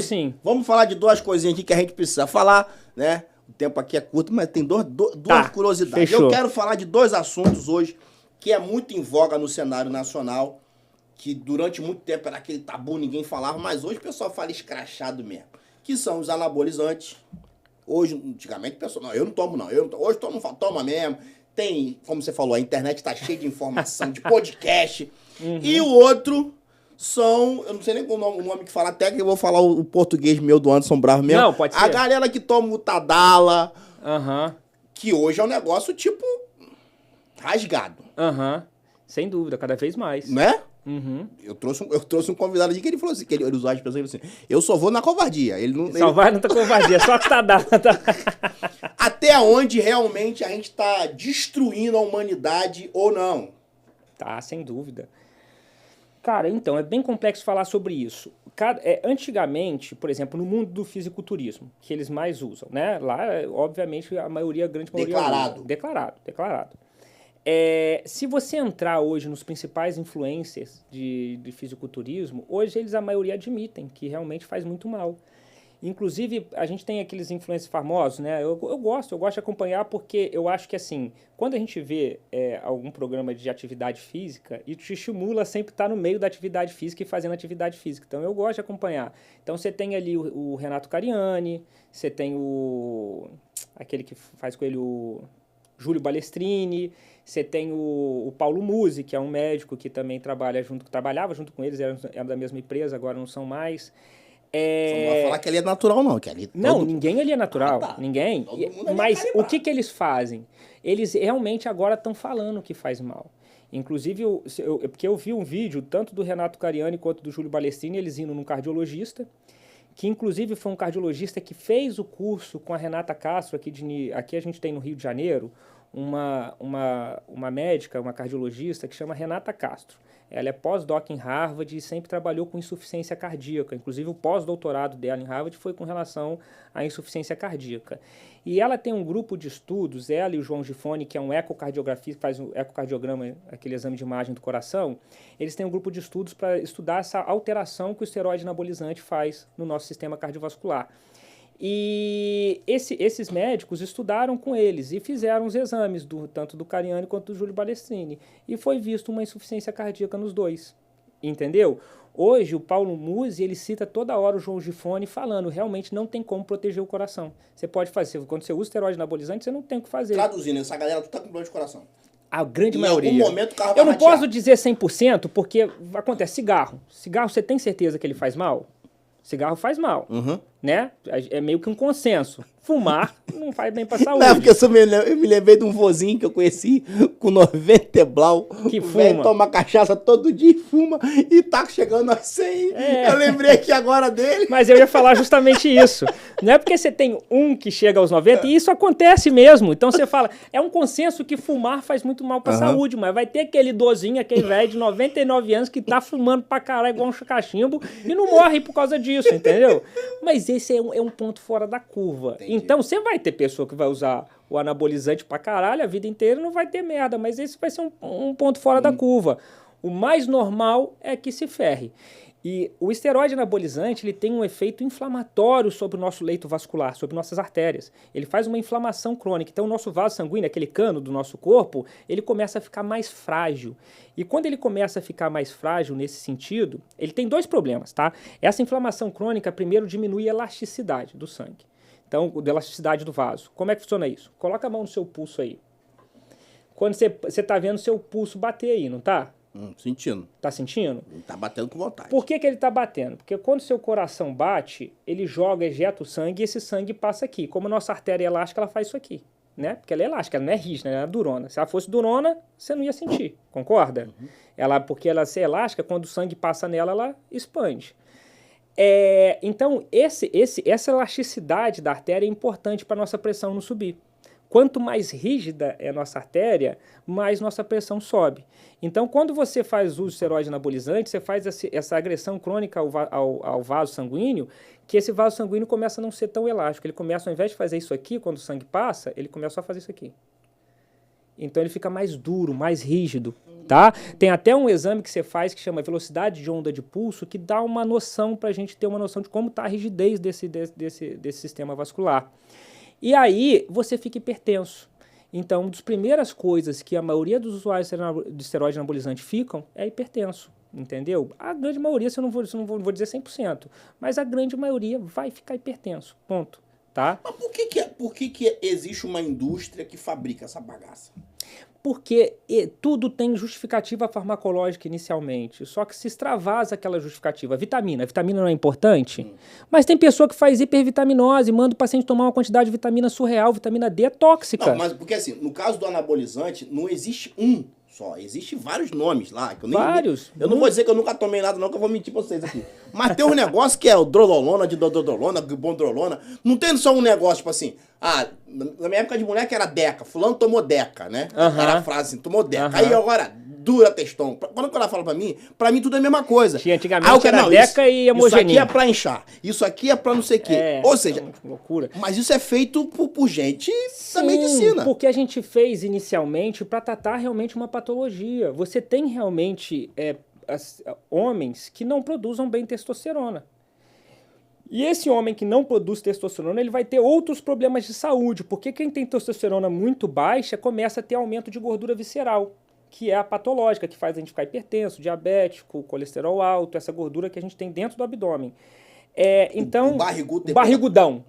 Sim. Vamos falar de duas coisinhas aqui que a gente precisa falar, né? O tempo aqui é curto, mas tem duas curiosidades. Fechou. Eu quero falar de dois assuntos hoje que é muito em voga no cenário nacional, que durante muito tempo era aquele tabu, ninguém falava, mas hoje o pessoal fala escrachado mesmo, que são os anabolizantes. Hoje, antigamente, o pessoal, não, eu não tomo não, hoje toma mesmo. Tem, como você falou, a internet tá cheia de informação, de podcast. E o outro são, eu não sei nem o nome que fala, até que eu vou falar o português meu do Anderson Bravo mesmo. Não, pode ser. A galera que toma o Tadala, Aham. que hoje é um negócio tipo rasgado, Aham. Sem dúvida, cada vez mais. né? Uhum. Eu trouxe um convidado aqui que ele falou assim, que ele usou a expressão assim, eu só vou na covardia. Ele não, Só vai não tá covardia, só tá dado. Até onde realmente a gente tá destruindo a humanidade ou não? Tá, sem dúvida. Cara, então, é bem complexo falar sobre isso. Antigamente, por exemplo, no mundo do fisiculturismo, que eles mais usam, né? Lá, obviamente, a grande maioria Declarado. usa. Declarado. Se você entrar hoje nos principais influencers de fisiculturismo, hoje a maioria admitem que realmente faz muito mal. Inclusive, a gente tem aqueles influencers famosos, né? Eu gosto de acompanhar porque eu acho que, assim, quando a gente vê algum programa de atividade física, e te estimula sempre estar no meio da atividade física e fazendo atividade física. Então, eu gosto de acompanhar. Então, você tem ali o Renato Cariani, você tem aquele que faz com ele o Júlio Balestrini, você tem o Paulo Musi, que é um médico que também trabalhava junto com eles, eram da mesma empresa, agora não são mais. Só não vai falar que ele é natural, não. Que ali Não, ninguém ali é natural. Ah, tá. Ninguém. Todo mundo ali Mas é o que eles fazem? Eles realmente agora estão falando que faz mal. Inclusive, porque eu vi um vídeo, tanto do Renato Cariani quanto do Júlio Balestrini, eles indo num cardiologista, que inclusive foi um cardiologista que fez o curso com a Renata Castro, aqui a gente tem no Rio de Janeiro, uma médica, uma cardiologista que chama Renata Castro. Ela é pós-doc em Harvard e sempre trabalhou com insuficiência cardíaca. Inclusive, o pós-doutorado dela em Harvard foi com relação à insuficiência cardíaca. E ela tem um grupo de estudos, ela e o João Gifone, que é um ecocardiografista, que faz um ecocardiograma, aquele exame de imagem do coração, eles têm um grupo de estudos para estudar essa alteração que o esteroide anabolizante faz no nosso sistema cardiovascular. E esses médicos estudaram com eles e fizeram os exames, tanto do Cariani quanto do Júlio Balestrini. E foi visto uma insuficiência cardíaca nos dois. Entendeu? Hoje, o Paulo Musi, ele cita toda hora o João Gifone falando, realmente não tem como proteger o coração. Você pode fazer, quando você usa esteroide anabolizante, você não tem o que fazer. Traduzindo, essa galera tu tá com problema de coração. A grande Em maioria. algum momento o carro vai Eu não ratear. posso dizer 100%, porque acontece cigarro. Cigarro, você tem certeza que ele faz mal? Cigarro faz mal, né? É meio que um consenso. Fumar não faz bem pra saúde. Não, porque eu me lembrei de um vozinho que eu conheci com 90 blau. Que o fuma. velho toma cachaça todo dia e fuma e tá chegando a 100. Eu lembrei aqui agora dele. Mas eu ia falar justamente isso. Não é porque você tem um que chega aos 90, e isso acontece mesmo. Então você fala, é um consenso que fumar faz muito mal pra saúde, mas vai ter aquele idosinho, aquele velho de 99 anos que tá fumando pra caralho igual um cachimbo e não morre por causa disso, entendeu? Mas esse é um ponto fora da curva. Entendi. Então você vai ter pessoa que vai usar o anabolizante pra caralho a vida inteira e não vai ter merda, mas esse vai ser um ponto fora da curva. O mais normal é que se ferre. E o esteroide anabolizante, ele tem um efeito inflamatório sobre o nosso leito vascular, sobre nossas artérias. Ele faz uma inflamação crônica. Então, o nosso vaso sanguíneo, aquele cano do nosso corpo, ele começa a ficar mais frágil. E quando ele começa a ficar mais frágil nesse sentido, ele tem dois problemas, tá? Essa inflamação crônica, primeiro, diminui a elasticidade do sangue. Então, da elasticidade do vaso. Como é que funciona isso? Coloca a mão no seu pulso aí. Quando você tá vendo seu pulso bater aí, não tá? Sentindo. Tá sentindo? Ele tá batendo com vontade. Por que ele tá batendo? Porque quando seu coração bate, ele ejeta o sangue e esse sangue passa aqui. Como a nossa artéria é elástica, ela faz isso aqui, né? Porque ela é elástica, ela não é rígida, ela é durona. Se ela fosse durona, você não ia sentir, concorda? Porque ela ser elástica, quando o sangue passa nela, ela expande. Então, essa elasticidade da artéria é importante para a nossa pressão não subir. Quanto mais rígida é a nossa artéria, mais nossa pressão sobe. Então, quando você faz uso de esteroide anabolizante, você faz essa agressão crônica ao vaso sanguíneo, que esse vaso sanguíneo começa a não ser tão elástico. Ele começa, ao invés de fazer isso aqui, quando o sangue passa, ele começa a fazer isso aqui. Então ele fica mais duro, mais rígido, tá? Tem até um exame que você faz que chama velocidade de onda de pulso, que dá uma noção para a gente ter uma noção de como está a rigidez desse sistema vascular. E aí você fica hipertenso. Então, uma das primeiras coisas que a maioria dos usuários de esteroide anabolizante ficam é hipertenso, entendeu? A grande maioria, se eu não vou dizer 100%, mas a grande maioria vai ficar hipertenso, ponto. Tá? Mas por que existe uma indústria que fabrica essa bagaça? Porque tudo tem justificativa farmacológica inicialmente, só que se extravasa aquela justificativa. A vitamina não é importante? Mas tem pessoa que faz hipervitaminose, manda o paciente tomar uma quantidade de vitamina surreal, vitamina D é tóxica. Não, mas porque assim, no caso do anabolizante, não existe um só, existem vários nomes lá. Que eu nem, vários. Eu não vou dizer que eu nunca tomei nada não, que eu vou mentir pra vocês aqui. Mas tem um negócio que é o drololona, didodolona, gibondrolona. Não tem só um negócio, tipo assim, na minha época de moleque era Deca, fulano tomou Deca, né? Era a frase assim, tomou Deca. Aí agora, dura textão. Quando ela fala pra mim tudo é a mesma coisa. Antigamente era Deca e hemogeninha. Isso aqui é pra inchar, isso aqui é pra não sei o quê. Ou seja, loucura. Mas isso é feito por gente da medicina. Porque a gente fez inicialmente pra tratar realmente uma patologia. Você tem realmente homens que não produzem bem testosterona. E esse homem que não produz testosterona, ele vai ter outros problemas de saúde, porque quem tem testosterona muito baixa começa a ter aumento de gordura visceral, que é a patológica, que faz a gente ficar hipertenso, diabético, colesterol alto, essa gordura que a gente tem dentro do abdômen. Então, o barrigudão.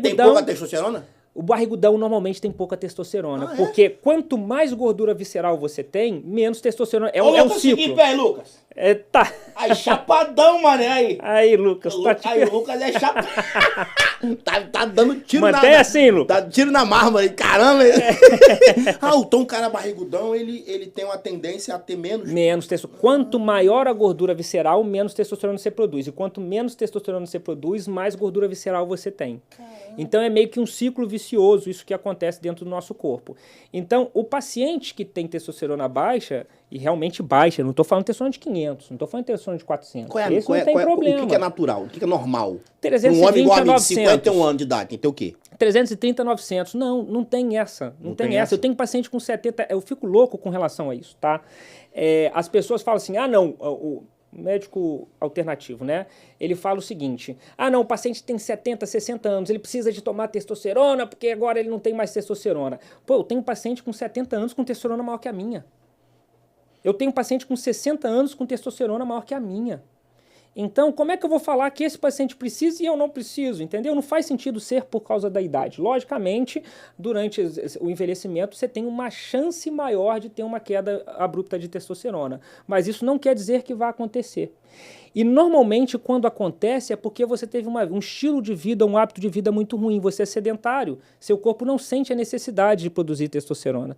Tem pouca testosterona? O barrigudão normalmente tem pouca testosterona, porque quanto mais gordura visceral você tem, menos testosterona. É um ciclo. Seguir pé, Lucas. Tá. Aí, chapadão, mané, aí. Aí, Lucas. Aí, Lucas é chapadão. tá dando tiro Mantém assim, Lucas. Tá tiro na mármore, caramba. Então o cara barrigudão, ele tem uma tendência a ter menos testosterona. Quanto maior a gordura visceral, menos testosterona você produz. E quanto menos testosterona você produz, mais gordura visceral você tem. Caramba. Então é meio que um ciclo vicioso isso que acontece dentro do nosso corpo. Então, o paciente que tem testosterona baixa, e realmente baixa, não estou falando testosterona de 500, não estou falando testosterona de 400. Esse não tem problema. O que é natural? O que é normal? 330 um homem igual a mim, de 900. 51 anos de idade, tem que ter o quê? 330, 900. Não tem essa. Não tem essa. Eu tenho paciente com 70, eu fico louco com relação a isso, tá? As pessoas falam assim, o médico alternativo, né? Ele fala o seguinte, não, o paciente tem 70, 60 anos, ele precisa de tomar testosterona porque agora ele não tem mais testosterona. Pô, eu tenho um paciente com 70 anos com testosterona maior que a minha. Eu tenho um paciente com 60 anos com testosterona maior que a minha. Então, como é que eu vou falar que esse paciente precisa e eu não preciso, entendeu? Não faz sentido ser por causa da idade. Logicamente, durante o envelhecimento, você tem uma chance maior de ter uma queda abrupta de testosterona. Mas isso não quer dizer que vai acontecer. E, normalmente, quando acontece, é porque você teve um estilo de vida, um hábito de vida muito ruim. Você é sedentário. Seu corpo não sente a necessidade de produzir testosterona.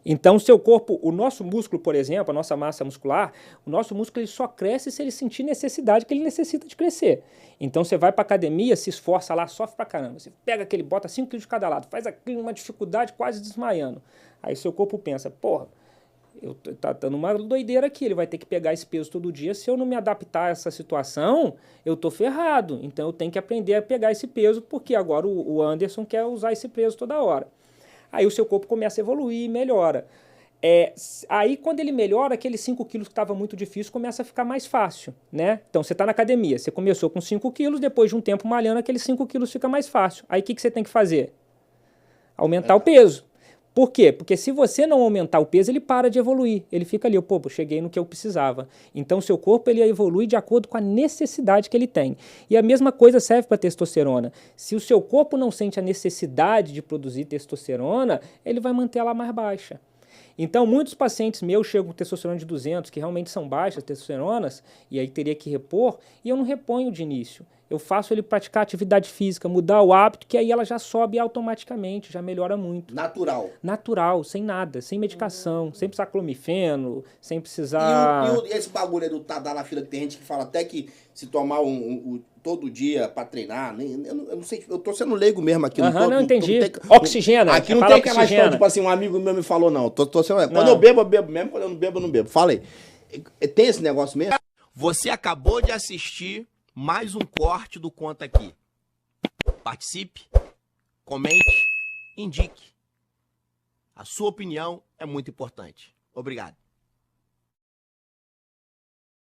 Então, seu corpo, o nosso músculo, por exemplo, a nossa massa muscular, o nosso músculo ele só cresce se ele sentir necessidade que ele necessita de crescer. Então, você vai para academia, se esforça lá, sofre pra caramba. Você pega aquele, bota 5 quilos de cada lado, faz uma dificuldade quase desmaiando. Aí seu corpo pensa, porra, tá dando uma doideira aqui, ele vai ter que pegar esse peso todo dia. Se eu não me adaptar a essa situação, eu tô ferrado. Então, eu tenho que aprender a pegar esse peso, porque agora o Anderson quer usar esse peso toda hora. Aí o seu corpo começa a evoluir e melhora. Aí quando ele melhora, aqueles 5 quilos que estava muito difícil começa a ficar mais fácil, né? Então você está na academia, você começou com 5 quilos, depois de um tempo malhando, aqueles 5 quilos fica mais fácil. Aí o que você tem que fazer? Aumentar o peso. Por quê? Porque se você não aumentar o peso, ele para de evoluir. Ele fica ali, cheguei no que eu precisava. Então, o seu corpo ele evolui de acordo com a necessidade que ele tem. E a mesma coisa serve para a testosterona. Se o seu corpo não sente a necessidade de produzir testosterona, ele vai manter ela mais baixa. Então, muitos pacientes meus chegam com testosterona de 200, que realmente são baixas testosteronas, e aí teria que repor, e eu não reponho de início. Eu faço ele praticar atividade física, mudar o hábito, que aí ela já sobe automaticamente, já melhora muito. Natural. Natural, sem nada, sem medicação, sem precisar clomifeno, sem precisar... E esse bagulho aí do Tadalafila, que tem gente que fala até que se tomar todo dia pra treinar, eu não sei, eu tô sendo leigo mesmo aqui. Não entendi. Oxigena. Aqui não tem aquela história, tipo assim, um amigo meu me falou, não. Tô sendo, quando eu bebo mesmo, quando eu não bebo, eu não bebo. Fala aí. Tem esse negócio mesmo? Você acabou de assistir mais um corte do Conta Aqui. Participe, comente, indique. A sua opinião é muito importante. Obrigado.